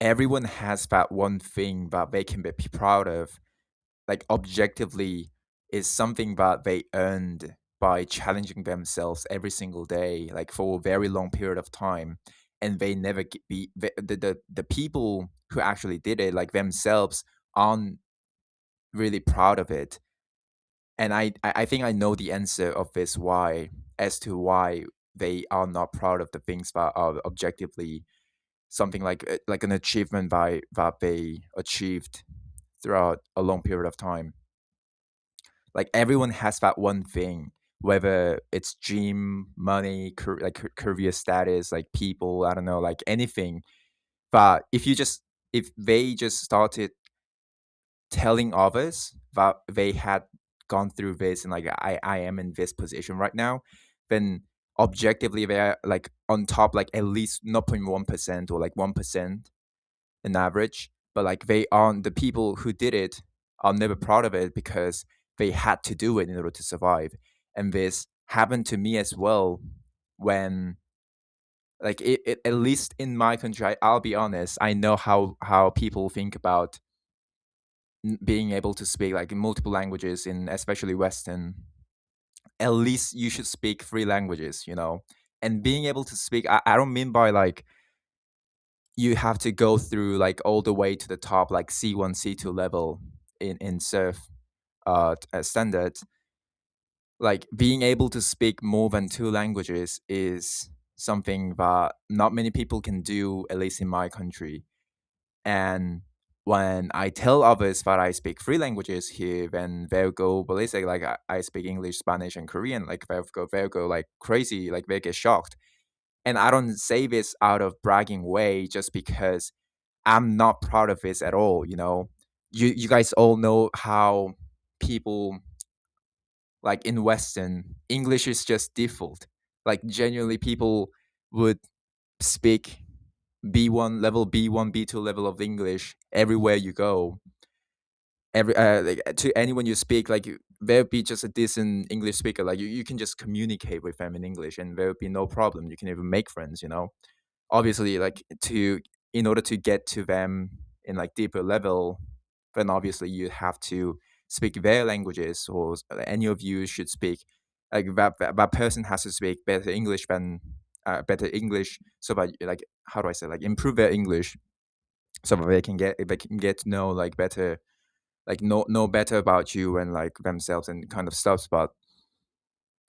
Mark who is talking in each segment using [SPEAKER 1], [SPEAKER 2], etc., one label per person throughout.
[SPEAKER 1] everyone has that one thing that they can be proud of, like objectively, is something that they earned by challenging themselves every single day, like for a very long period of time, and they never be the people who actually did it, like themselves, aren't really proud of it. And I think I know the answer of this why, as to why they are not proud of the things that are objectively something like an achievement by that they achieved throughout a long period of time. Like everyone has that one thing, whether it's gym, money, career status, like people, I don't know, like anything. But if they just started telling others that they had gone through this and like I am in this position right now, then objectively they're like on top, like at least 0.1% or like 1% in average. But like they aren't, the people who did it are never proud of it because they had to do it in order to survive. And this happened to me as well when like at least in my country, I'll be honest, I know how people think about being able to speak like multiple languages in especially Western. At least you should speak three languages, you know. And being able to speak, I don't mean by like you have to go through like all the way to the top, like C1, C2 level in surf standard. Like being able to speak more than two languages is something that not many people can do, at least in my country. And when I tell others that I speak three languages here, then they'll go ballistic. Like I speak English, Spanish, and Korean. Like they'll go like crazy. Like they get shocked. And I don't say this out of bragging way, just because I'm not proud of this at all. You know, you guys all know how people like in Western English is just default. Like genuinely, people would speak B1 level, B1, B2 level of English everywhere you go. Every like, to anyone you speak, like there'll be just a decent English speaker. Like you can just communicate with them in English, and there'll be no problem. You can even make friends. You know, obviously, like to in order to get to them in like deeper level, then obviously you have to speak their languages, or any of you should speak like that person has to speak better English than better English, so that like how do I say, like improve their English, so that they can get to know like better, like know better about you and like themselves and kind of stuff. But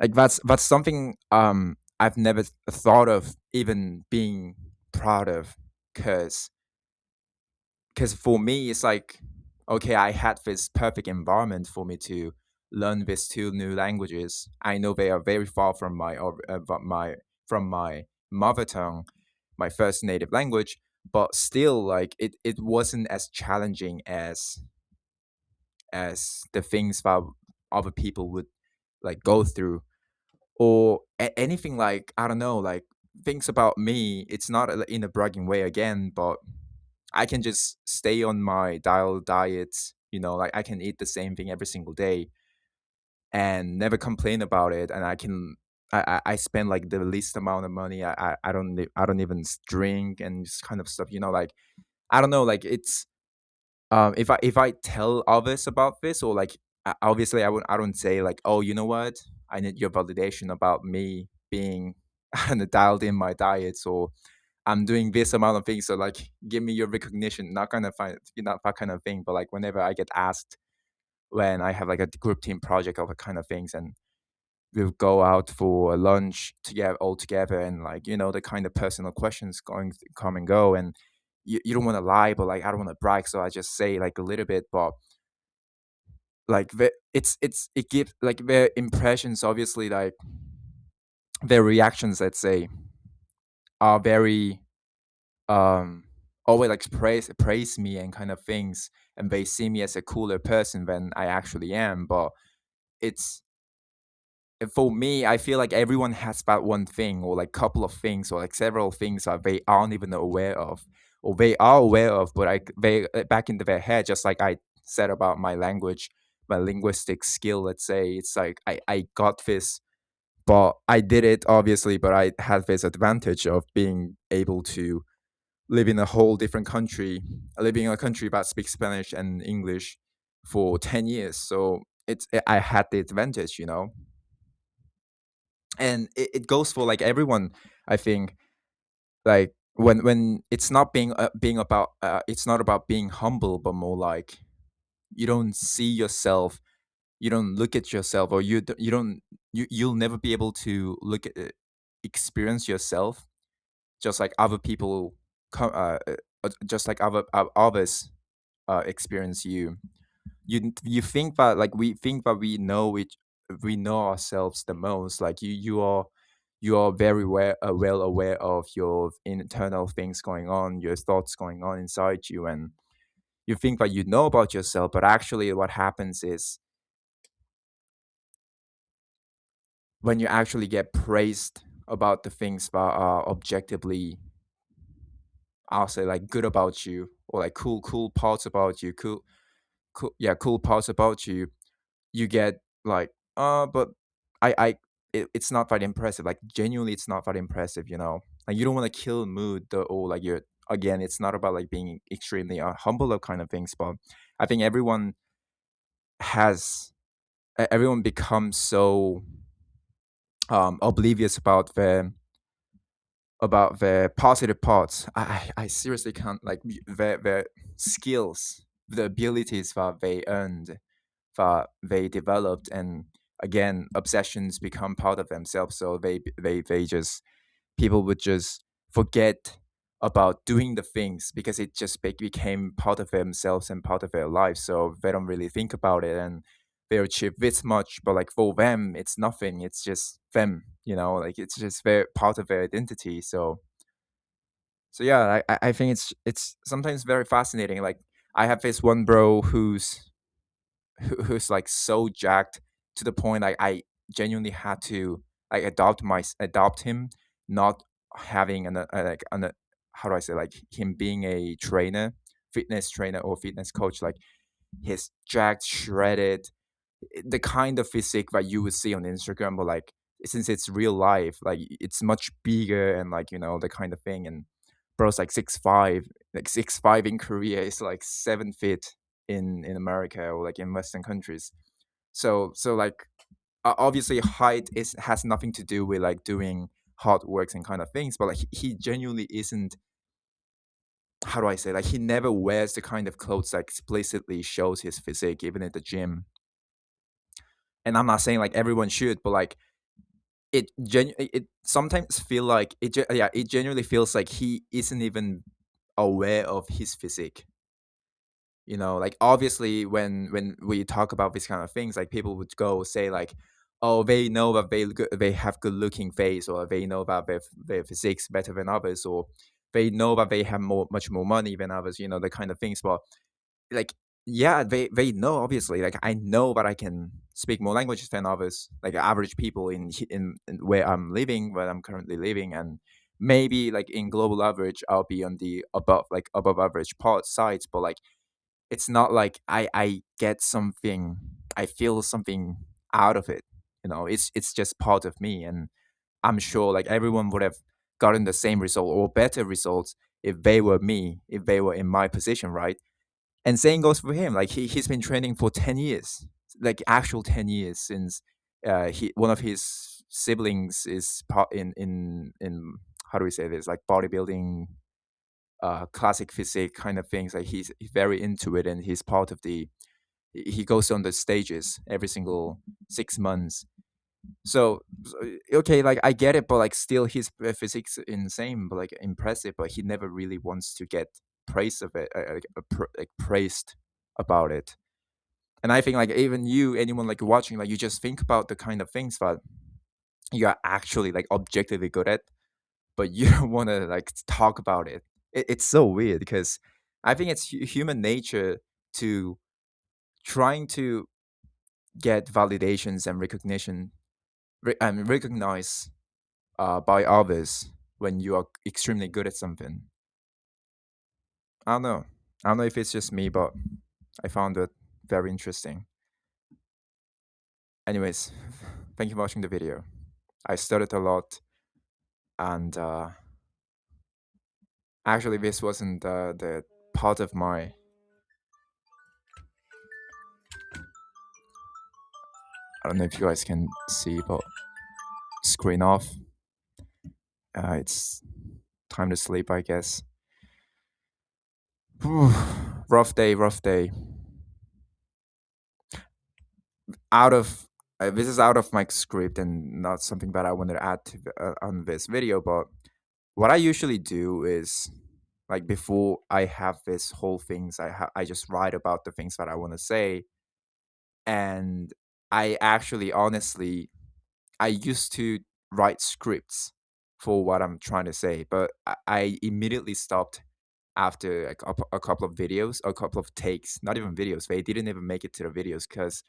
[SPEAKER 1] like that's something I've never thought of even being proud of, because for me it's like, okay, I had this perfect environment for me to learn these two new languages. I know they are very far from my mother tongue, my first native language, but still like it wasn't as challenging as the things that other people would like go through, or anything, like I don't know, like things about me. It's not in a bragging way again, but I can just stay on my diet, you know, like I can eat the same thing every single day and never complain about it. And I spend like the least amount of money. I don't even drink and just kind of stuff, you know, like I don't know, like it's if I tell others about this, or like obviously I don't say like, oh, you know what, I need your validation about me being I don't know, dialed in my diets, or I'm doing this amount of things, so like give me your recognition. Not kind of find, not that kind of thing, but like whenever I get asked, when I have like a group team project of a kind of things, and we'll go out for a lunch together all together, and like, you know, the kind of personal questions come and go, and you don't want to lie, but like I don't want to brag, so I just say like a little bit. But like it gives like their impressions, obviously, like their reactions, let's say, are very um always like praise me and kind of things, and they see me as a cooler person than I actually am. But it's for me, I feel like everyone has that one thing, or like couple of things, or like several things that they aren't even aware of, or they are aware of, but like they back into their head, just like I said about my language, my linguistic skill, let's say. It's like I got this, but I did it obviously, but I had this advantage of being able to live in a whole different country, living in a country that speaks Spanish and English for 10 years. So I had the advantage, you know. And it goes for like everyone, I think. Like when it's not being about it's not about being humble, but more like you don't see yourself, you don't look at yourself, or you don't you'll never be able to look at experience yourself just like other people just like others experience you. You think that like we think that we know ourselves the most. Like you are very well aware of your internal things going on, your thoughts going on inside you, and you think that you know about yourself. But actually what happens is when you actually get praised about the things that are objectively, I'll say, like good about you, or like cool parts about you, cool parts about you, you get like, but it's not that impressive. Like genuinely, it's not that impressive. You know, like you don't want to kill mood, or like you're again. It's not about like being extremely humble or kind of things, but I think has everyone becomes so oblivious about the positive parts. I seriously can't like the skills, the abilities that they earned, that they developed, and again obsessions become part of themselves. So they just people would just forget about doing the things because it just became part of themselves and part of their life. So they don't really think about it, and they achieve this much, but like for them it's nothing. It's just them, you know, like it's just their part of their identity. So yeah, I think it's sometimes very fascinating. Like I have this one bro who's like so jacked to the point like I genuinely had to like adopt him, not having like how do I say, like him being a trainer, fitness trainer or fitness coach. Like his jacked, shredded, the kind of physique that you would see on Instagram, but like since it's real life, like it's much bigger and like you know the kind of thing. And bro's like 6'5", like 6'5" in Korea is like 7 feet in America or like in Western countries. So like obviously height is has nothing to do with like doing hard works and kind of things, but like he genuinely isn't, how do I say, like he never wears the kind of clothes that explicitly shows his physique even at the gym. And I'm not saying like everyone should, but like it sometimes feel like yeah, it genuinely feels like he isn't even aware of his physique. You know, like obviously when we talk about these kind of things, like people would go say like, oh, they know that they have good looking face, or they know that their physique's better than others, or they know that they have much more money than others, you know, the kind of things. But like yeah, they know, obviously, like I know that I can speak more languages than others, like average people in where I'm living, where I'm currently living. And maybe like in global average I'll be on the above average part sides. But like it's not like I get something, I feel something out of it. You know, it's just part of me. And I'm sure like everyone would have gotten the same result or better results if they were me, if they were in my position, right? And same goes for him. Like he's been training for 10 years, like actual 10 years, since he one of his siblings is part in how do we say this, like bodybuilding, classic physique kind of things. Like he's very into it, and he's part of the he goes on the stages every single 6 months. Okay, like I get it, but like still his physique's insane, but like impressive. But he never really wants to get praise of it, like praised about it. And I think like even you, anyone like watching, like you just think about the kind of things that you are actually like objectively good at, but you don't want to like talk about it. It's so weird because I think it's human nature to trying to get validations and recognition, and recognize by others when you are extremely good at something. I don't know. I don't know if it's just me, but I found it very interesting. Anyways, thank you for watching the video. I studied a lot, and Actually, this wasn't the part of my. I don't know if you guys can see, but screen off. It's time to sleep, I guess. Whew, rough day, rough day. Out of This is out of my script and not something that I wanted to add to on this video. But what I usually do is, like, before I have this whole things, I just write about the things that I want to say, and I actually honestly I used to write scripts for what I'm trying to say, but I immediately stopped after a couple of videos, a couple of takes, not even videos. They didn't even make it to the videos because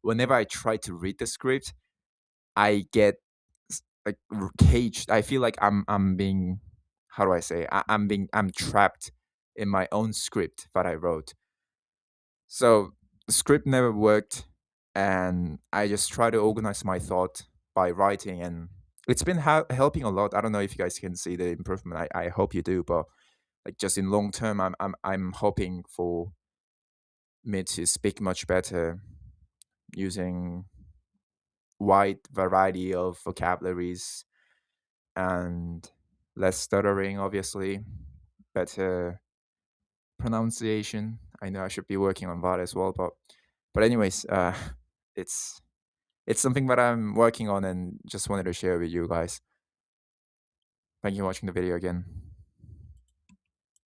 [SPEAKER 1] whenever I try to read the script, I get like caged. I feel like I'm being, how do I say? I'm trapped in my own script that I wrote. So the script never worked, and I just try to organize my thought by writing, and it's been helping a lot. I don't know if you guys can see the improvement. I hope you do, but like just in long term, I'm hoping for me to speak much better using wide variety of vocabularies and less stuttering, obviously, better pronunciation. I know I should be working on that as well, but anyways, it's it's something that I'm working on and just wanted to share with you guys. Thank you for watching the video again.